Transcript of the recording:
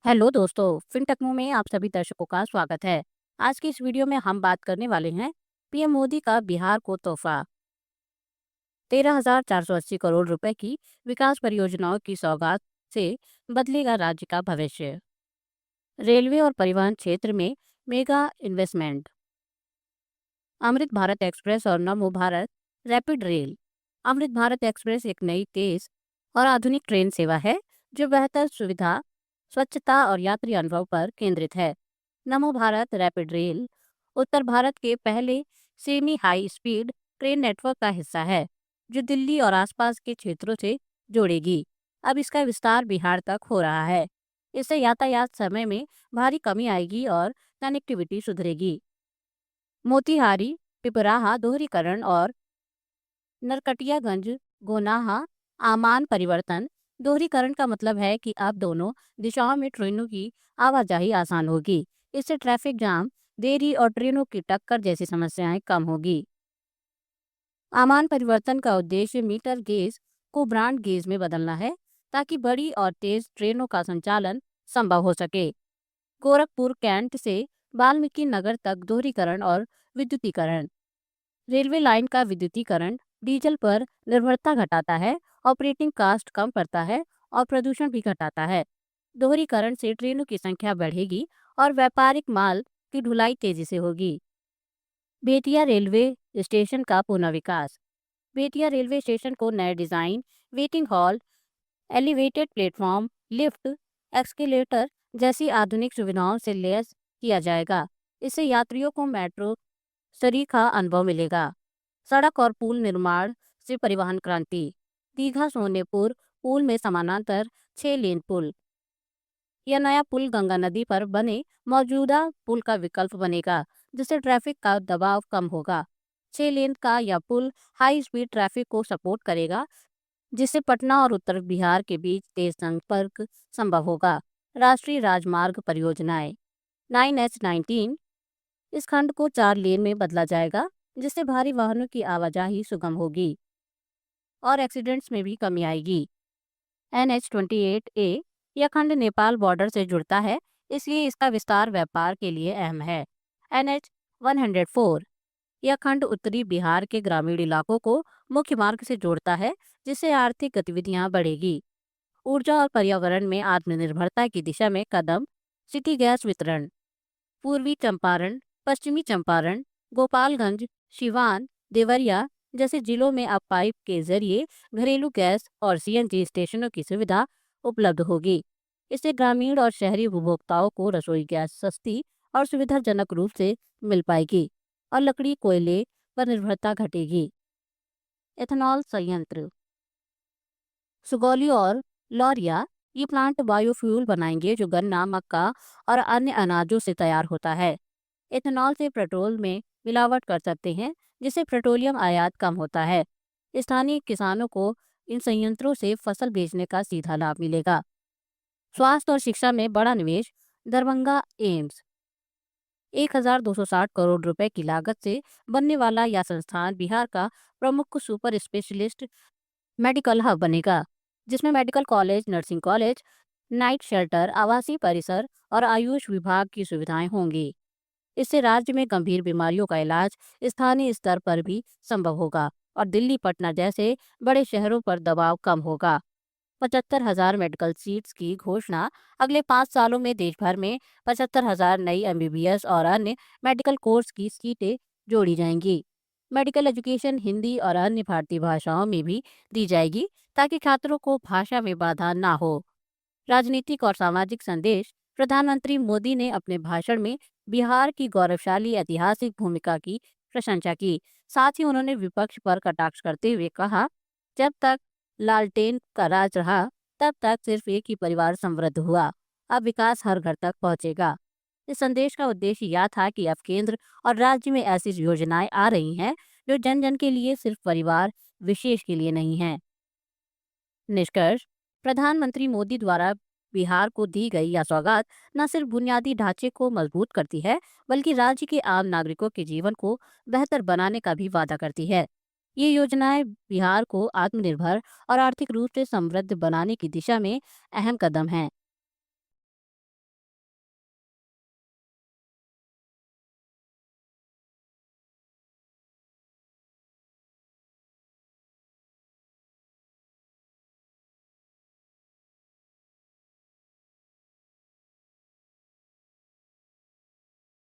Hello दोस्तों, fintech में आप सभी दर्शकों का स्वागत है। आज की इस वीडियो में हम बात करने वाले हैं पीएम मोदी का बिहार को तोहफा। 13,480 करोड़ रुपए की विकास परियोजनाओं की सौगात से बदलेगा राज्य का भविष्य। रेलवे और परिवहन क्षेत्र में mega investment. Amrit Bharat express और नमो Bharat rapid rail. Amrit Bharat express एक नई तेज और आधुनिक ट्रेन सेवा है जो बेहतर सुविधा, स्वच्छता और यात्री अनुभव पर केंद्रित है। नमो भारत रैपिड रेल उत्तर भारत के पहले semi high speed train network का हिस्सा है जो दिल्ली और आसपास के क्षेत्रों से जोड़ेगी। अब इसका विस्तार बिहार तक हो रहा है। इससे यातायात समय में भारी कमी आएगी और कनेक्टिविटी सुधरेगी। मोतिहारी पिपराहा दोहरीकरण और नरकटियागंज गोनाहा आमान परिवर्तन। दोहरीकरण का मतलब है कि अब दोनों दिशाओं में ट्रेनों की आवाजाही आसान होगी। इससे ट्रैफिक जाम, देरी और ट्रेनों की टक्कर जैसी समस्याएं कम होगी। आमान परिवर्तन का उद्देश्य मीटर गेज को ब्रॉड गेज में बदलना है ताकि बड़ी और तेज ट्रेनों का संचालन संभव हो सके। गोरखपुर कैंट से वाल्मीकि नगर तक दोहरीकरण और विद्युतीकरण। रेलवे लाइन का विद्युतीकरण डीजल पर निर्भरता घटाता है, ऑपरेटिंग कास्ट कम करता है और प्रदूषण भी घटाता है। दोहरीकरण से ट्रेनों की संख्या बढ़ेगी और व्यापारिक माल की ढुलाई तेजी से होगी। बेतिया रेलवे स्टेशन का पुनर्विकास। बेतिया रेलवे स्टेशन को नए design, waiting hall, elevated platform, lift, escalator जैसी आधुनिक सुविधाओं से लैस किया जाएगा। इससे यात्रियों को मेट्रो सरीखा अनुभव मिलेगा। सड़क और पुल निर्माण से परिवहन क्रांति। दीघा सोनेपुर पुल में समानांतर 6 लेन पुल। यह नया पुल गंगा नदी पर बने मौजूदा पुल का विकल्प बनेगा जिससे ट्रैफिक का दबाव कम होगा। 6 लेन का यह पुल हाई स्पीड ट्रैफिक को सपोर्ट करेगा जिससे पटना और उत्तर बिहार के बीच तेज संपर्क संभव होगा। राष्ट्रीय राजमार्ग परियोजनाएं। 9H19 इस खंड को 4 लेन में बदला जाएगा जिससे भारी वाहनों की आवाजाही सुगम होगी और एक्सीडेंट्स में भी कमी आएगी। NH28A यह खंड नेपाल बॉर्डर से जुड़ता है, इसलिए इसका विस्तार व्यापार के लिए अहम है। NH104 यह खंड उत्तरी बिहार के ग्रामीण इलाकों को मुख्य मार्ग से जोड़ता है जिससे आर्थिक गतिविधियां बढ़ेगी। ऊर्जा और पर्यावरण में आत्मनिर्भरता की दिशा में कदम। सिटी गैस वितरण। पूर्वी चंपारण, पश्चिमी चंपारण, गोपालगंज, सिवान, देवरिया जैसे जिलों में अब पाइप के जरिए घरेलू गैस और सीएनजी स्टेशनों की सुविधा उपलब्ध होगी। इससे ग्रामीण और शहरी उपभोक्ताओं को रसोई गैस सस्ती और सुविधाजनक रूप से मिल पाएगी और लकड़ी कोयले पर निर्भरता घटेगी। एथेनॉल संयंत्र। सुगौली और लौरिया ये प्लांट बायोफ्यूल बनाएंगे जो गन्ना, मक्का और अन्य अनाजों से तैयार होता है। एथेनॉल से पेट्रोल में मिलावट कर सकते हैं जिससे पेट्रोलियम आयात कम होता है। स्थानीय किसानों को इन संयंत्रों से फसल बेचने का सीधा लाभ मिलेगा। स्वास्थ्य और शिक्षा में बड़ा निवेश। दरभंगा एम्स 1,260 करोड़ रुपए की लागत से बनने वाला यह संस्थान बिहार का प्रमुख सुपर स्पेशलिस्ट मेडिकल हब बनेगा जिसमें medical college, nursing college, night shelter, आवासीय परिसर और आयुष विभाग की सुविधाएं होंगी। इससे राज्य में गंभीर बीमारियों का इलाज स्थानीय स्तर पर भी संभव होगा और दिल्ली, पटना जैसे बड़े शहरों पर दबाव कम होगा। 75,000 मेडिकल सीट्स की घोषणा। अगले 5 सालों में देश भर में 75,000 नई एमबीबीएस और अन्य मेडिकल कोर्स की सीटें जोड़ी जाएंगी। मेडिकल एजुकेशन हिंदी और अन्य भारतीय भाषाओं में भी दी जाएगी ताकि छात्रों को भाषा में बाधा ना हो। राजनीतिक और सामाजिक संदेश। प्रधानमंत्री मोदी ने अपने भाषण में बिहार की गौरवशाली ऐतिहासिक भूमिका की प्रशंसा की। साथ ही उन्होंने विपक्ष पर कटाक्ष करते हुए कहा, जब तक लालटेन का राज रहा तब तक सिर्फ एक ही परिवार समृद्ध हुआ, अब विकास हर घर तक पहुंचेगा। इस संदेश का उद्देश्य यह था कि अब केंद्र और राज्य में ऐसी योजनाएं आ रही हैं जो जन जन के लिए, सिर्फ परिवार विशेष के लिए नहीं है। निष्कर्ष। प्रधानमंत्री मोदी द्वारा बिहार को दी गई यह सौगात न सिर्फ बुनियादी ढांचे को मजबूत करती है बल्कि राज्य के आम नागरिकों के जीवन को बेहतर बनाने का भी वादा करती है। ये योजनाएं बिहार को आत्मनिर्भर और आर्थिक रूप से समृद्ध बनाने की दिशा में अहम कदम हैं।